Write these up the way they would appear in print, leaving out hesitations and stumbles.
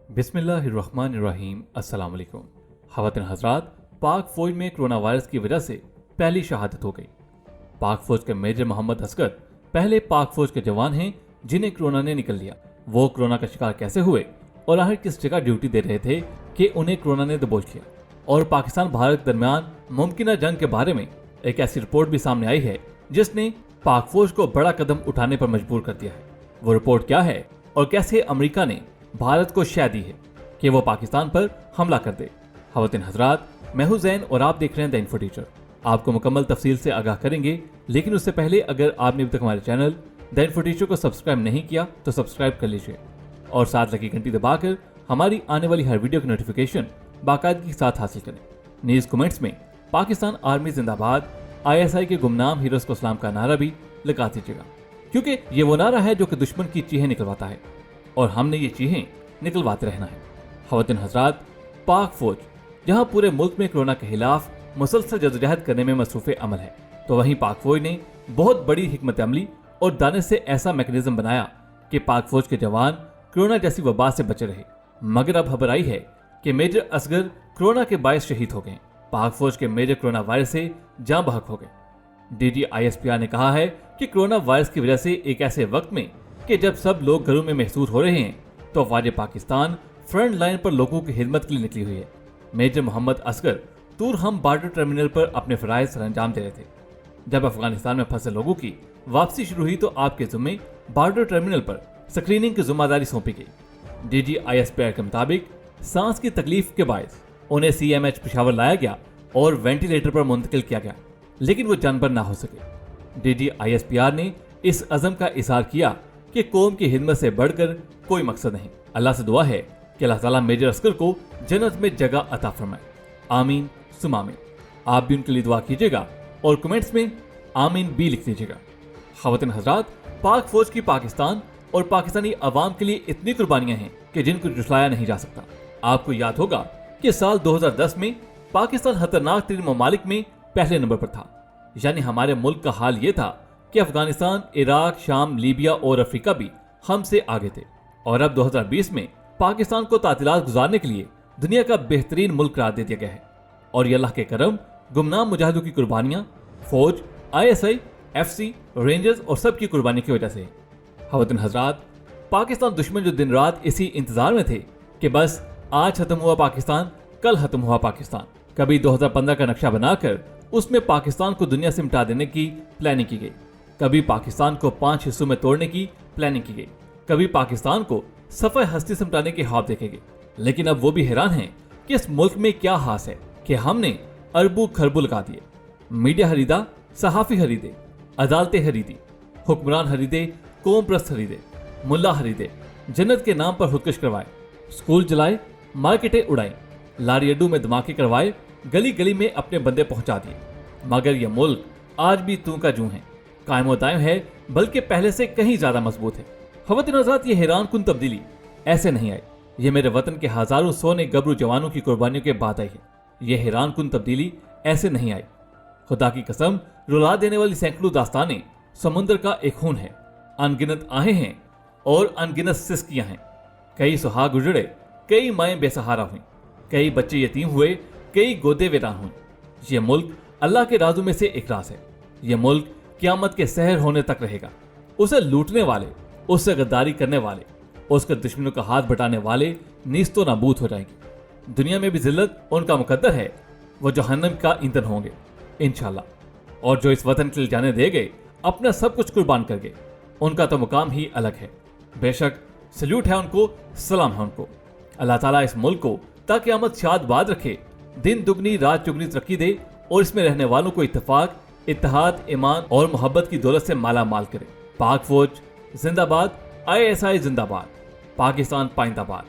बिस्मिल्लाहिर्रहमानिर्रहीम। अस्सलाम वालेकुम। ख़वातीन हज़रात, पाक फ़ौज में कोरोना वायरस की वजह से पहली शहादत हो गई। पाक फ़ौज के मेजर मोहम्मद असगर पहले पाक फ़ौज के जवान हैं जिन्हें कोरोना ने निकल लिया। वो कोरोना का शिकार कैसे हुए और आखिर किस जगह ड्यूटी दे रहे थे कि उन्हें कोरोना ने दबोच लिया। और पाकिस्तान भारत दरमियान मुमकिन जंग के बारे में एक ऐसी रिपोर्ट भी सामने आई है जिसने पाक फ़ौज को बड़ा कदम उठाने पर मजबूर कर दिया है। वो रिपोर्ट क्या है और कैसे अमेरिका ने भारत को शय दी है कि वो पाकिस्तान पर हमला कर दे। ख़वातीन हज़रात, मैं हूं ज़ैन और आप देख रहे हैं द इन्फो टीचर। आपको मुकम्मल तफसील से आगाह करेंगे, लेकिन उससे पहले अगर आपने अभी तक हमारे चैनल द इन्फो टीचर को सब्सक्राइब नहीं किया तो सब्सक्राइब कर लीजिए और साथ लगी घंटी दबाकर हमारी आने वाली हर वीडियो की नोटिफिकेशन बाकायदगी के साथ हासिल करें। न्यूज़ कमेंट्स में पाकिस्तान आर्मी जिंदाबाद, ISI के गुमनाम हीरोज को सलाम का नारा भी लगा दीजिएगा, क्योंकि ये वो नारा है जो कि दुश्मन की चीखें निकलवाता है और हमने ये चीखें निकलवाते रहना है। ख़वातीन हज़रात, पाक फौज जहां पूरे मुल्क में कोरोना के खिलाफ मुसलसल जदोजहद करने में मसरूफ़ अमल है, तो वहीं पाक फौज ने बहुत बड़ी हिकमत अमली और दाने से ऐसा मैकेनिज्म बनाया कि पाक फौज के जवान कोरोना जैसी वबा से बचे रहे। मगर अब खबर आई है कि मेजर असगर कोरोना के बायस शहीद हो गए। पाक फौज के मेजर कोरोना वायरस से जाँ बहक हो गए। DG ISPR ने कहा है कि कोरोना वायरस की वजह से एक ऐसे वक्त में कि जब सब लोग घरों में महसूस हो रहे हैं, तो अफवाज पाकिस्तान फ्रंट लाइन पर लोगों की खिदमत के लिए निकली हुई है। Major Mohammad Asghar Torkham border terminal पर अपने फराइज सर अंजाम दे रहे थे। जब अफगानिस्तान में फंसे लोगों की वापसी शुरू हुई तो आपके जिम्मे बॉर्डर टर्मिनल पर स्क्रीनिंग की जिम्मेदारी सौंपी गई। DG ISPR के मुताबिक सांस की तकलीफ के बायस उन्हें CMH पेशावर लाया गया और वेंटिलेटर पर मुंतकिल किया गया, लेकिन वो जानबर ना हो सके। DG ISPR ने इस अज़म का इज़हार किया कि कौम की हिदमत से बढ़कर कोई मकसद नहीं। अल्लाह से दुआ है कि अल्लाह ताला मेजर असगर को जन्नत में जगह अता फरमाए। आमीन सुम आमीन। आप भी उनके लिए दुआ कीजिएगा और कमेंट्स में आमीन भी लिख दीजिएगा। ख़वातीन हज़रात, पाक फौज की पाकिस्तान और पाकिस्तानी अवाम के लिए इतनी कुर्बानियां हैं कि जिनको जुटाया नहीं जा सकता। आपको याद होगा कि साल 2010 में पाकिस्तान खतरनाक तरीन ममालिक में पहले नंबर पर था। यानी हमारे मुल्क का हाल ये था कि अफगानिस्तान, इराक, शाम, लीबिया और अफ्रीका भी हमसे आगे थे। और अब 2020 में पाकिस्तान को तातीलात गुजारने के लिए दुनिया का बेहतरीन मुल्क करार दे दिया गया है। और ये अल्लाह के करम, गुमनाम मुजाहिदों की कुर्बानियां, फौज, ISI, FC, रेंजर्स और सब की कुर्बानी की वजह से। ख़वातीन हज़रात, पाकिस्तान दुश्मन जो दिन रात इसी इंतजार में थे कि बस आज खत्म हुआ पाकिस्तान, कल खत्म हुआ पाकिस्तान। कभी 2015 का नक्शा बनाकर उसमें पाकिस्तान को दुनिया से मिटा देने की प्लानिंग की गई, कभी पाकिस्तान को 5 हिस्सों में तोड़ने की प्लानिंग की गई, कभी पाकिस्तान को सफ़े हस्ती से मिटाने के ख्वाब देखे गए। लेकिन अब वो भी हैरान हैं कि इस मुल्क में क्या हास है कि हमने अरबों खरबों लगा दिए। मीडिया खरीदा, सहाफ़ी खरीदे, अदालतें खरीदी, हुक्मरान खरीदे, कौम प्रस्त खरीदे, मुल्ला खरीदे, जन्नत के नाम पर खुदकुश करवाए, स्कूल जलाए, मार्केटें उड़ाई, लारी अड्डू में धमाके करवाए, गली गली में अपने बंदे पहुंचा दिए। मगर यह मुल्क आज भी तू का जूं है, कायम दायम है, बल्कि पहले से कहीं ज्यादा मजबूत है। ख़वातीन हज़रात, ये हैरान कुन तब्दीली ऐसे नहीं आई। ये मेरे वतन के हजारों सोने गबरू जवानों की कुर्बानियों के बाद आई है। ये हैरान कुन तब्दीली ऐसे नहीं आई। खुदा की कसम, रुला देने वाली सैकड़ों दास्तानें समुद्र का एक खून है। अनगिनत आहें हैं और अनगिनत सिसकियां हैं। कई सुहाग उजड़े, कई माएँ बेसहारा हुई, कई बच्चे यतीम हुए, कई गोदे वीरान हुई। ये मुल्क अल्लाह के राजों में से एक राज है। ये मुल्क क़यामत के सहर होने तक रहेगा। उसे लूटने वाले, उससे गद्दारी करने वाले, उसके दुश्मनों का हाथ बटाने वाले नीस्तो नाबूद हो जाएंगे। दुनिया में भी जिल्लत उनका मुकद्दर है, वो जहन्नम का ईंधन होंगे इंशाल्लाह। और जो इस वतन के लिए जाने दे गए, अपना सब कुछ कुर्बान कर गए, उनका तो मुकाम ही अलग है। बेशक सल्यूट है उनको, सलाम है उनको। अल्लाह ताला इस मुल्क को ताकि क़यामत शाद बाद रखे, दिन दुगनी रात चुगनी तरक्की दे और इसमें रहने वालों को इत्तेफाक, इत्तेहाद, ईमान और मोहब्बत की दौलत से माला माल करे। पाक फौज जिंदाबाद, ISI जिंदाबाद, पाकिस्तान पाइंदाबाद।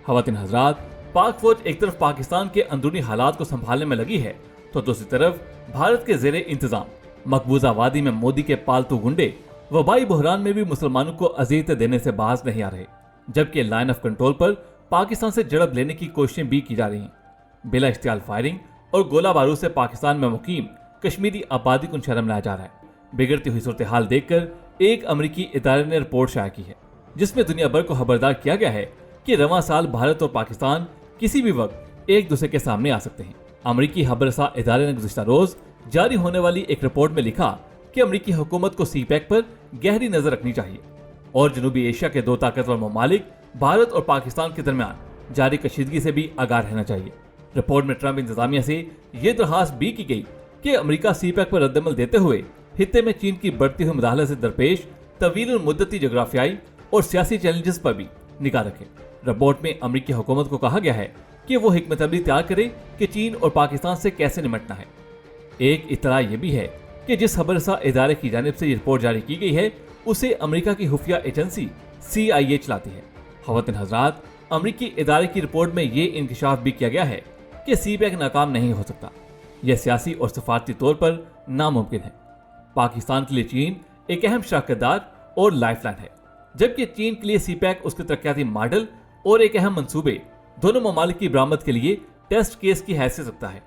ख़वातीन हज़रात, पाक फौज एक तरफ पाकिस्तान के अंदरूनी हालात को संभालने में लगी है, तो दूसरी तरफ भारत के ज़ेरे इंतजाम मकबूजा वादी में मोदी के पालतू गुंडे वबाई बहरान में भी मुसलमानों को अज़ियत देने से बाज नहीं आ रहे, जबकि लाइन ऑफ कंट्रोल पर पाकिस्तान से झड़प लेने की कोशिशें भी की जा रही हैं। बिला इख्तियार फायरिंग और गोला बारूद से पाकिस्तान में मुकीम कश्मीरी आबादी को शर्म लाया जा रहा है। बिगड़ती हुई सूरत हाल देखकर एक अमरीकी इदारे ने रिपोर्ट शाया की है, जिसमें दुनिया भर को खबरदार किया गया है کہ रवां साल भारत और पाकिस्तान किसी भी वक्त एक दूसरे के सामने आ सकते हैं। अमरीकी खबरसां इदारे ने गुज़िश्ता रोज जारी होने वाली एक रिपोर्ट में लिखा कि अमरीकी हुकूमत को सीपैक पर गहरी नजर रखनी चाहिए और जनूबी एशिया के दो ताकतवर ममालिक भारत और पाकिस्तान के दरमियान जारी कशीदगी से भी आगाह रहना चाहिए। रिपोर्ट में ट्रंप इंतजामिया से ये दरखास्त भी की गई कि अमरीका सीपैक पर रद्दमल देते हुए हित्ते में चीन की बढ़ती हुई मुदाखलत से दरपेश तवील मुद्दती जोग्राफियाई और सियासी चैलेंजेस पर भी निगाह रखे। रिपोर्ट में अमरीकी हुकूमत को कहा गया है कि वो हिकमत अमली तैयार करे कि चीन और पाकिस्तान से कैसे निपटना है। एक इत्तला ये भी है कि जिस खबरसां इदारे की जानिब से ये रिपोर्ट जारी की गई है उसे अमेरिका की खुफिया एजेंसी CIA चलाती है। ख़वातीन हज़रात, अमरीकी इदारे की रिपोर्ट में ये इंकशाफ भी किया गया है कि सीपैक नाकाम नहीं हो सकता। यह सियासी और सफारती तौर पर नामुमकिन है। पाकिस्तान के लिए चीन एक अहम शराकतदार और लाइफलाइन है, जबकि चीन के लिए सीपैक उसके तरक्याती मॉडल और एक अहम मंसूबे दोनों ममालिक की बरामद के लिए टेस्ट केस की हैसियत रखता है।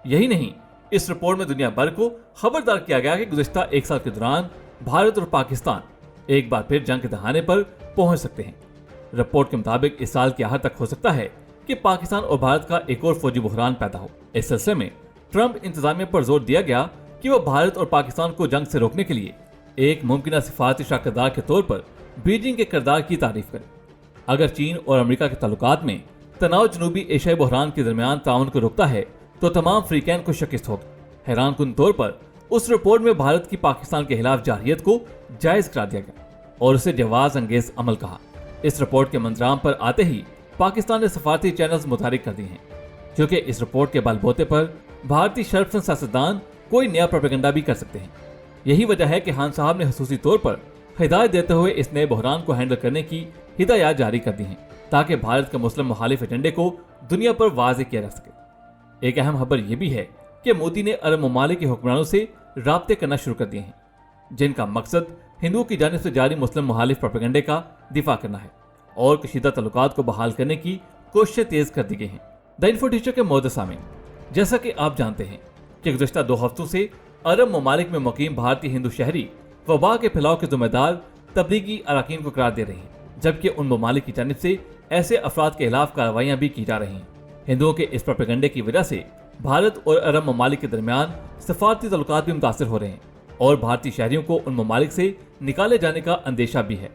यही नहीं, इस रिपोर्ट में दुनिया भर को खबरदार किया गया कि गुज़िश्ता एक साल के दौरान भारत और पाकिस्तान एक बार फिर जंग के दहाने पर पहुंच सकते हैं। रिपोर्ट के मुताबिक इस साल के आखिर तक हो सकता है कि पाकिस्तान और भारत का एक और फौजी बुहरान पैदा हो। इस सिलसिले में ट्रंप इंतजामिया पर जोर दिया गया कि वो भारत और पाकिस्तान को जंग से रोकने के लिए एक मुमकिन सिफारती शराकतदार के तौर पर बीजिंग के किरदार की तारीफ करे। अगर चीन और अमेरिका के ताल्लुकात में तनाव जनूबी एशियाई बहरान के दरमियान ताउन को रोकता है तो तमाम फ्रीकैन को शिकस्त होगी। हैरानकुन तौर पर उस रिपोर्ट में भारत की पाकिस्तान के खिलाफ जारहियत को जायज करार दिया गया और उसे जवाज अंगेज अमल कहा। इस रिपोर्ट के मंजराम पर आते ही पाकिस्तान ने सफारती चैनल्स मुतारिक कर दिए हैं, क्योंकि इस रिपोर्ट के बलबूते पर भारतीय शर्पसंद सियासतदान कोई नया प्रोपेगेंडा भी कर सकते हैं। यही वजह है कि खान साहब ने खसूसी तौर पर हिदायत देते हुए इस नए बहरान को हैंडल करने की हिदायत जारी कर दी हैं, ताकि भारत के मुस्लिम मुखालिफ एजेंडे को दुनिया पर वाज़ेह किया जा सके। एक अहम खबर यह भी है कि मोदी ने अरब ममालिक के हुक्मरानों से राब्ते करना शुरू कर दिए हैं, जिनका मकसद हिंदुओं की जानिब से जारी मुस्लिम मुखालिफ प्रोपेगेंडे का दिफा करना है और कशीदा तल्लुकात को बहाल करने की कोशिशें तेज कर दी गई हैं। द इन्फो टीचर के मोहतरम सामीन, जैसा कि आप जानते हैं कि गुज़िश्ता 2 हफ्तों से अरब ममालिक में मुकीम भारतीय हिंदू शहरी वबा के फैलाव के जिम्मेदार तबलीगी अरकान को करार दे रहे हैं, जबकि उन ममालिक की जानिब से ऐसे अफराद के खिलाफ कार्रवाइयां भी की जा रही हैं। हिंदुओं के इस प्रोपेगेंडे की वजह से भारत और अरब ममालिक के दरमियान सफारती तल्लुकात भी मुतासिर हो रहे हैं और भारतीय शहरियों को उन ममालिक से निकाले जाने का अंदेशा भी है।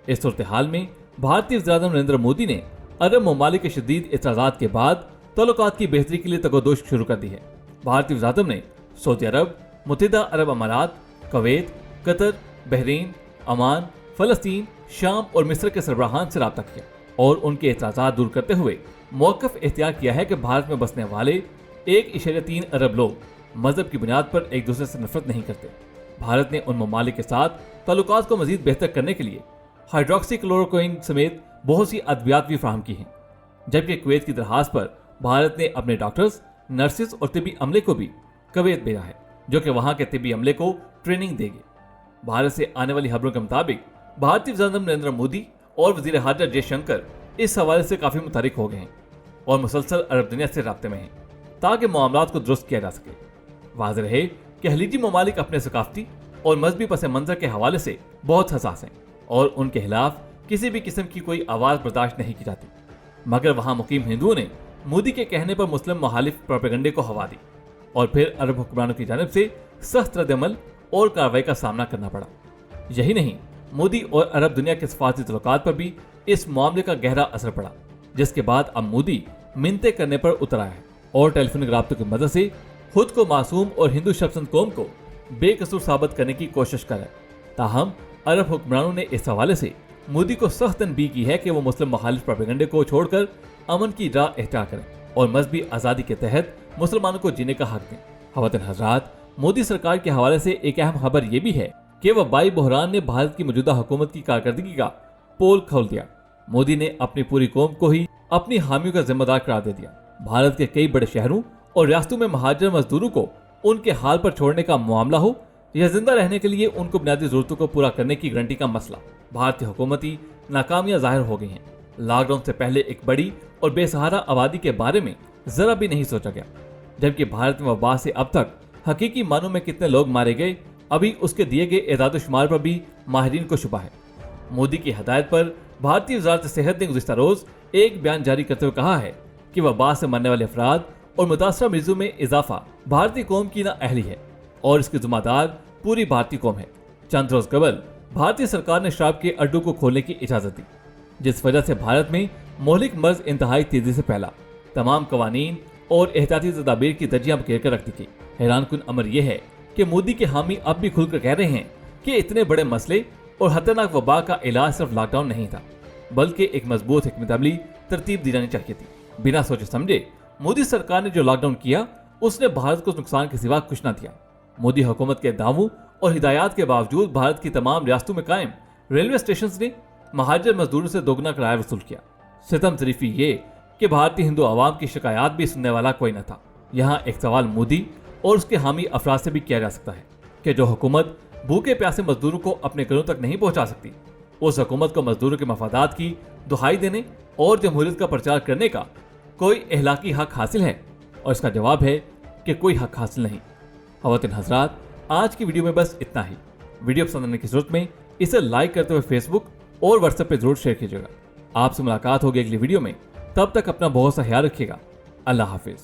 इस सूरत हाल में भारतीय वज़ीर-ए-आज़म नरेंद्र मोदी ने अरब ममालिक के शदीद एतराज़ात के बाद तल्लुकात की बेहतरी के लिए तगोदोश शुरू कर दी है। भारतीय वज़ीर-ए-आज़म ने सऊदी अरब, मुत्तहिदा अरब अमारात, कवैत, कतर, बहरीन, अमान, फ़लस्तीन, शाम और मिस्र के सरबराहान से रब्ता किया और उनके एतराज़ात दूर करते हुए मौक़िफ़ इख्तियार किया है कि भारत में बसने वाले 1.3 अरब लोग मजहब की बुनियाद पर एक दूसरे से नफरत नहीं करते। भारत ने उन ममालिक के साथ ताल्लुकात को मजीद बेहतर करने के लिए हाइड्रोक्सी क्लोरोक्विन समेत बहुत सी अद्वियात भी फराहम की हैं, जबकि कुवैत की दरखास्त पर भारत ने अपने डॉक्टर्स, नर्सिस और तिबी अमले को भी कुवैत भेजा है, जो कि वहां के तिबी अमले को ट्रेनिंग देगी। भारत से आने वाली खबरों के मुताबिक भारतीय वज़ीर-ए-आज़म नरेंद्र मोदी और वज़ीर हाजा जयशंकर इस हवाले से काफी मुतहरिक हो गए हैं और मुसलसल अरब दुनिया से राब्ते में हैं ताकि मामलात को दुरुस्त किया जा सके। वाज़ेह रहे कि खलीजी ममालिक अपने सकाफती और मजहबी पस मंजर के हवाले से बहुत हसास हैं और उनके खिलाफ किसी भी किस्म की कोई आवाज़ बर्दाश्त नहीं की जाती, मगर वहाँ मुकीम हिंदुओं ने मोदी के कहने पर मुस्लिम मुखालिफ प्रोपेगेंडे को हवा दी और फिर अरब हुक्मरानों की जानिब से सख्त रद्द-ए-अमल और कार्रवाई का सामना करना पड़ा। यही नहीं, मोदी और अरब दुनिया के सफारती तल्लुकात पर भी इस मामले का गहरा असर पड़ा, जिसके बाद अब मोदी मिन्नतें करने पर उतर आया है और टेलीफोनिक राब्तों की मदद से खुद को मासूम और हिंदू शर्पसंद कौम को बेकसूर साबित करने की कोशिश कर रहा है। ताहम अरब हुक्मरानों ने इस हवाले से मोदी को सख्त तनबीह की है कि वो मुस्लिम मुखालिफ प्रोपेगेंडे को छोड़कर अमन की राह इख्तियार करें और मजहबी आज़ादी के तहत मुसलमानों को जीने का हक दें। ख़वातीन हज़रात, मोदी सरकार के हवाले से एक अहम खबर यह भी है कि वबाई बहरान ने भारत की मौजूदा हुकूमत की कारकर्दगी का पोल खोल दिया। मोदी ने अपनी पूरी कौम को ही अपनी हामियों का जिम्मेदार करार दे दिया। भारत के कई बड़े शहरों और रियासतों में महाजर मजदूरों को उनके हाल पर छोड़ने का मामला हो या जिंदा रहने के लिए उनको बुनियादी जरूरतों को पूरा करने की गारंटी का मसला, भारतीय हुकूमती नाकामियां जाहिर हो गई हैं। लॉकडाउन से पहले एक बड़ी और बेसहारा आबादी के बारे में जरा भी नहीं सोचा गया, जबकि भारत में वबा से अब तक हकीकी मानों में कितने लोग मारे गए, अभी उसके दिए गए एदाद शुमार पर भी माहिरीन को शुबा है। मोदी की हदायत पर भारतीय वजारत सेहत ने गुज़िश्ता रोज एक बयान जारी करते हुए कहा है कि वबा से मरने वाले अफराद और मुतासरा मरीजों में इजाफा भारतीय कौम की नाअहली है और इसकी जिम्मेदार पूरी भारतीय कौम है। चंद रोज कबल भारतीय सरकार ने शराब के अड्डों को खोलने की इजाजत दी, जिस वजह से भारत में मोहलिक मर्ज इंतहाई तेजी से फैला। तमाम कवानीन और एहतियाती तदाबीर की दर्जियां घेर कर रख दी गई। हैरानकुन अमर यह है कि मोदी के हामी अब भी खुलकर कह रहे हैं कि इतने बड़े मसले और खतरनाक वबा का इलाज सिर्फ लॉकडाउन नहीं था, बल्कि एक मजबूत हिकमत अमली तरतीब दी जानी चाहिए थी। बिना सोचे समझे मोदी सरकार ने जो लॉकडाउन किया उसने भारत को नुकसान के सिवा कुछ न दिया। मोदी हुकूमत के दावों और हिदायत के बावजूद भारत की तमाम रियासतों में कायम रेलवे स्टेशन ने महाजर मजदूरों से दोगुना किराया वसूल किया। सितम तरीफी ये कि भारतीय हिंदू आवाम की शिकायत भी सुनने वाला कोई न था। यहाँ एक सवाल मोदी और उसके हामी अफराद से भी किया जा सकता है कि जो हुकूमत भूखे प्यासे मजदूरों को अपने घरों तक नहीं पहुंचा सकती, उस हुकूमत को मजदूरों के मफादात की दुहाई देने और जमहूरियत का प्रचार करने का कोई अहलाकी हक हासिल है? और इसका जवाब है कि कोई हक हासिल नहीं। ख़वातीन हज़रात, आज की वीडियो में बस इतना ही। वीडियो पसंद आने की सूरत में इसे लाइक करते हुए फेसबुक और व्हाट्सएप पे जरूर शेयर कीजिएगा। आपसे मुलाकात होगी अगली वीडियो में। तब तक अपना बहुत सा ख्याल रखिएगा। अल्लाह हाफिज।